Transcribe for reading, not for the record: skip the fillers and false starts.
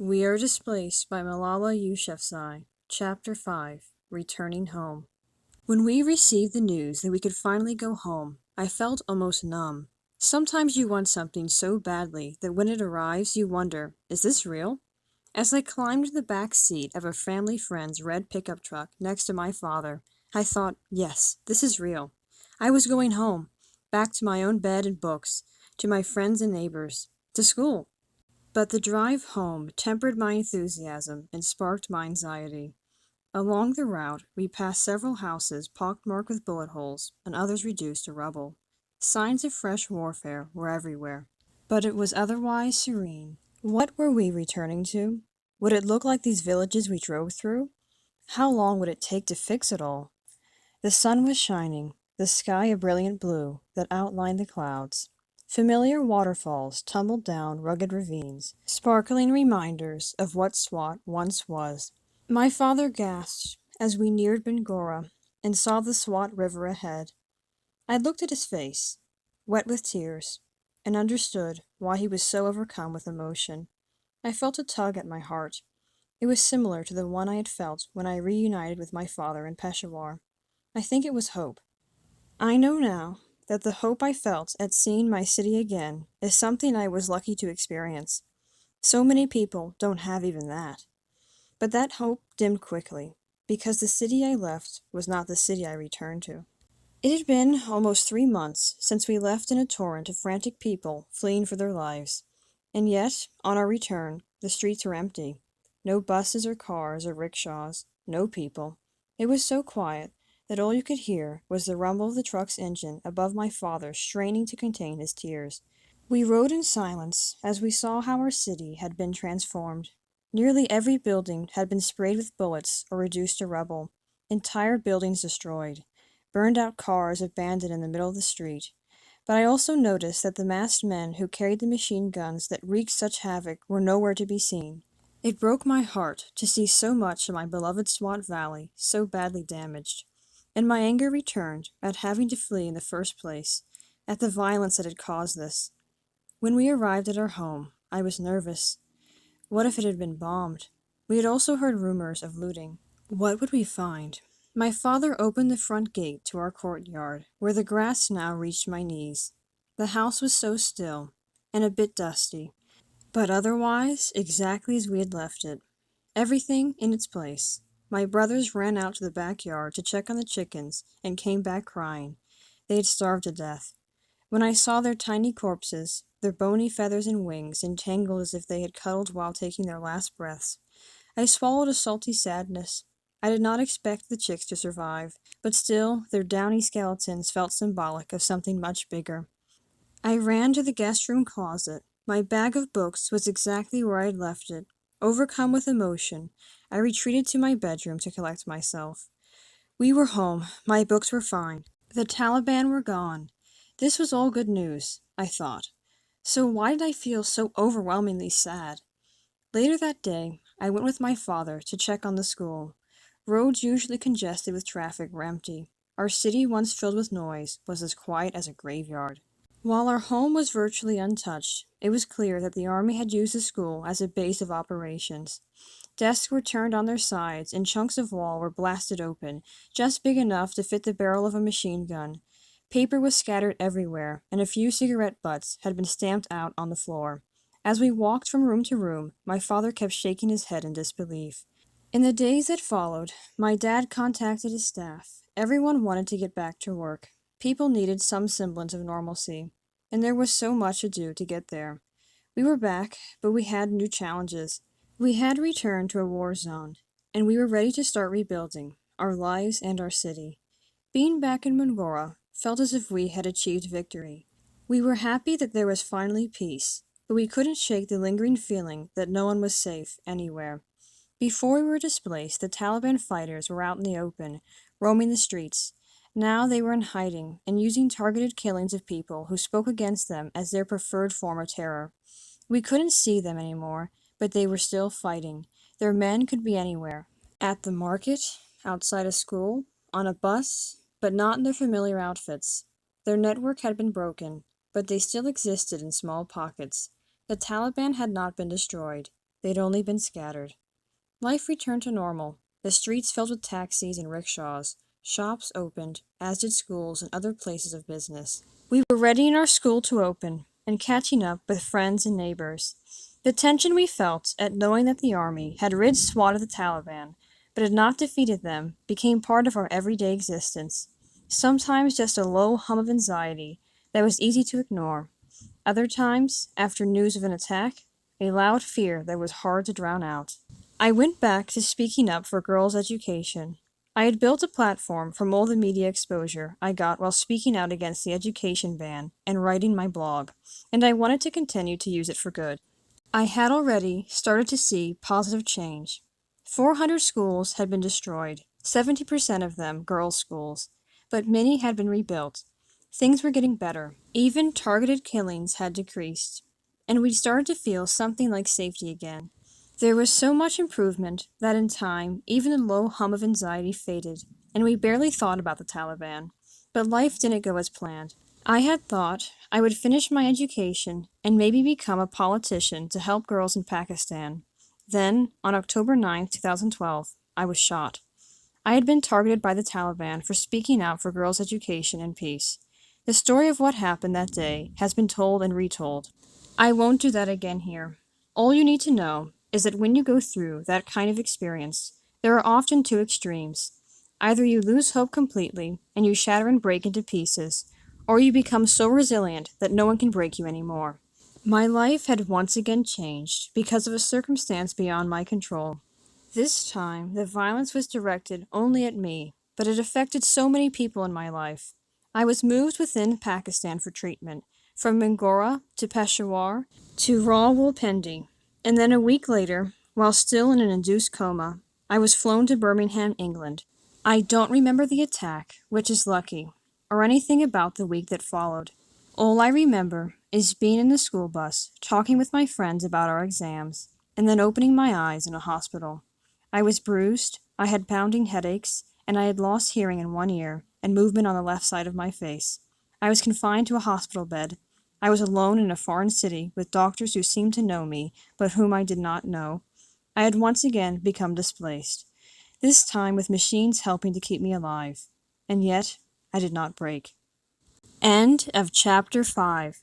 We Are Displaced by Malala Yousafzai, Chapter 5, Returning Home. When we received the news that we could finally go home, I felt almost numb. Sometimes you want something so badly that when it arrives you wonder, is this real? As I climbed to the back seat of a family friend's red pickup truck next to my father, I thought, yes, this is real. I was going home, back to my own bed and books, to my friends and neighbors, to school. But the drive home tempered my enthusiasm and sparked my anxiety. Along the route, we passed several houses pockmarked with bullet holes and others reduced to rubble. Signs of fresh warfare were everywhere. But it was otherwise serene. What were we returning to? Would it look like these villages we drove through? How long would it take to fix it all? The sun was shining, the sky a brilliant blue that outlined the clouds. Familiar waterfalls tumbled down rugged ravines, sparkling reminders of what Swat once was. My father gasped as we neared Bangora and saw the Swat River ahead. I looked at his face, wet with tears, and understood why he was so overcome with emotion. I felt a tug at my heart. It was similar to the one I had felt when I reunited with my father in Peshawar. I think it was hope. I know now that the hope I felt at seeing my city again is something I was lucky to experience. So many people don't have even that. But that hope dimmed quickly, because the city I left was not the city I returned to. It had been almost 3 months since we left in a torrent of frantic people fleeing for their lives. And yet, on our return, the streets were empty. No buses or cars or rickshaws, no people. It was so quiet that all you could hear was the rumble of the truck's engine above my father straining to contain his tears. We rode in silence as we saw how our city had been transformed. Nearly every building had been sprayed with bullets or reduced to rubble, entire buildings destroyed, burned-out cars abandoned in the middle of the street. But I also noticed that the masked men who carried the machine guns that wreaked such havoc were nowhere to be seen. It broke my heart to see so much of my beloved Swat Valley so badly damaged, and my anger returned at having to flee in the first place, at the violence that had caused this. When we arrived at our home, I was nervous. What if it had been bombed? We had also heard rumors of looting. What would we find? My father opened the front gate to our courtyard, where the grass now reached my knees. The house was so still, and a bit dusty, but otherwise exactly as we had left it. Everything in its place. My brothers ran out to the backyard to check on the chickens and came back crying. They had starved to death. When I saw their tiny corpses, their bony feathers and wings entangled as if they had cuddled while taking their last breaths, I swallowed a salty sadness. I did not expect the chicks to survive, but still their downy skeletons felt symbolic of something much bigger. I ran to the guest room closet. My bag of books was exactly where I had left it. Overcome with emotion, I retreated to my bedroom to collect myself. We were home. My books were fine. The Taliban were gone. This was all good news, I thought. So why did I feel so overwhelmingly sad? Later that day, I went with my father to check on the school. Roads usually congested with traffic were empty. Our city, once filled with noise, was as quiet as a graveyard. While our home was virtually untouched, it was clear that the army had used the school as a base of operations. Desks were turned on their sides, and chunks of wall were blasted open, just big enough to fit the barrel of a machine gun. Paper was scattered everywhere, and a few cigarette butts had been stamped out on the floor. As we walked from room to room, my father kept shaking his head in disbelief. In the days that followed, my dad contacted his staff. Everyone wanted to get back to work. People needed some semblance of normalcy, and there was so much to do to get there. We were back, but we had new challenges. We had returned to a war zone, and we were ready to start rebuilding our lives and our city. Being back in Bangora felt as if we had achieved victory. We were happy that there was finally peace, but we couldn't shake the lingering feeling that no one was safe anywhere. Before we were displaced, the Taliban fighters were out in the open, roaming the streets. Now they were in hiding and using targeted killings of people who spoke against them as their preferred form of terror. We couldn't see them anymore, but they were still fighting. Their men could be anywhere. At the market, outside a school, on a bus, but not in their familiar outfits. Their network had been broken, but they still existed in small pockets. The Taliban had not been destroyed. they'd only been scattered. Life returned to normal, the streets filled with taxis and rickshaws. Shops opened, as did schools and other places of business. We were readying our school to open and catching up with friends and neighbors. The tension we felt at knowing that the army had rid SWAT of the Taliban, but had not defeated them, became part of our everyday existence. Sometimes just a low hum of anxiety that was easy to ignore. Other times, after news of an attack, a loud fear that was hard to drown out. I went back to speaking up for girls' education. I had built a platform from all the media exposure I got while speaking out against the education ban and writing my blog, and I wanted to continue to use it for good. I had already started to see positive change. 400 schools had been destroyed, 70% of them girls' schools, but many had been rebuilt. Things were getting better. Even targeted killings had decreased, and we started to feel something like safety again. There was so much improvement that in time, even the low hum of anxiety faded, and we barely thought about the Taliban. But life didn't go as planned. I had thought I would finish my education and maybe become a politician to help girls in Pakistan. Then, on October 9, 2012, I was shot. I had been targeted by the Taliban for speaking out for girls' education and peace. The story of what happened that day has been told and retold. I won't do that again here. All you need to know is that when you go through that kind of experience, there are often two extremes. Either you lose hope completely and you shatter and break into pieces, or you become so resilient that no one can break you anymore. My life had once again changed because of a circumstance beyond my control. This time, the violence was directed only at me, but it affected so many people in my life. I was moved within Pakistan for treatment, from Mingora to Peshawar to Rawalpindi, and then a week later, while still in an induced coma, I was flown to Birmingham, England. I don't remember the attack, which is lucky, or anything about the week that followed. All I remember is being in the school bus, talking with my friends about our exams, and then opening my eyes in a hospital. I was bruised, I had pounding headaches, and I had lost hearing in one ear and movement on the left side of my face. I was confined to a hospital bed. I was alone in a foreign city with doctors who seemed to know me, but whom I did not know. I had once again become displaced, this time with machines helping to keep me alive. And yet, I did not break. End of Chapter 5.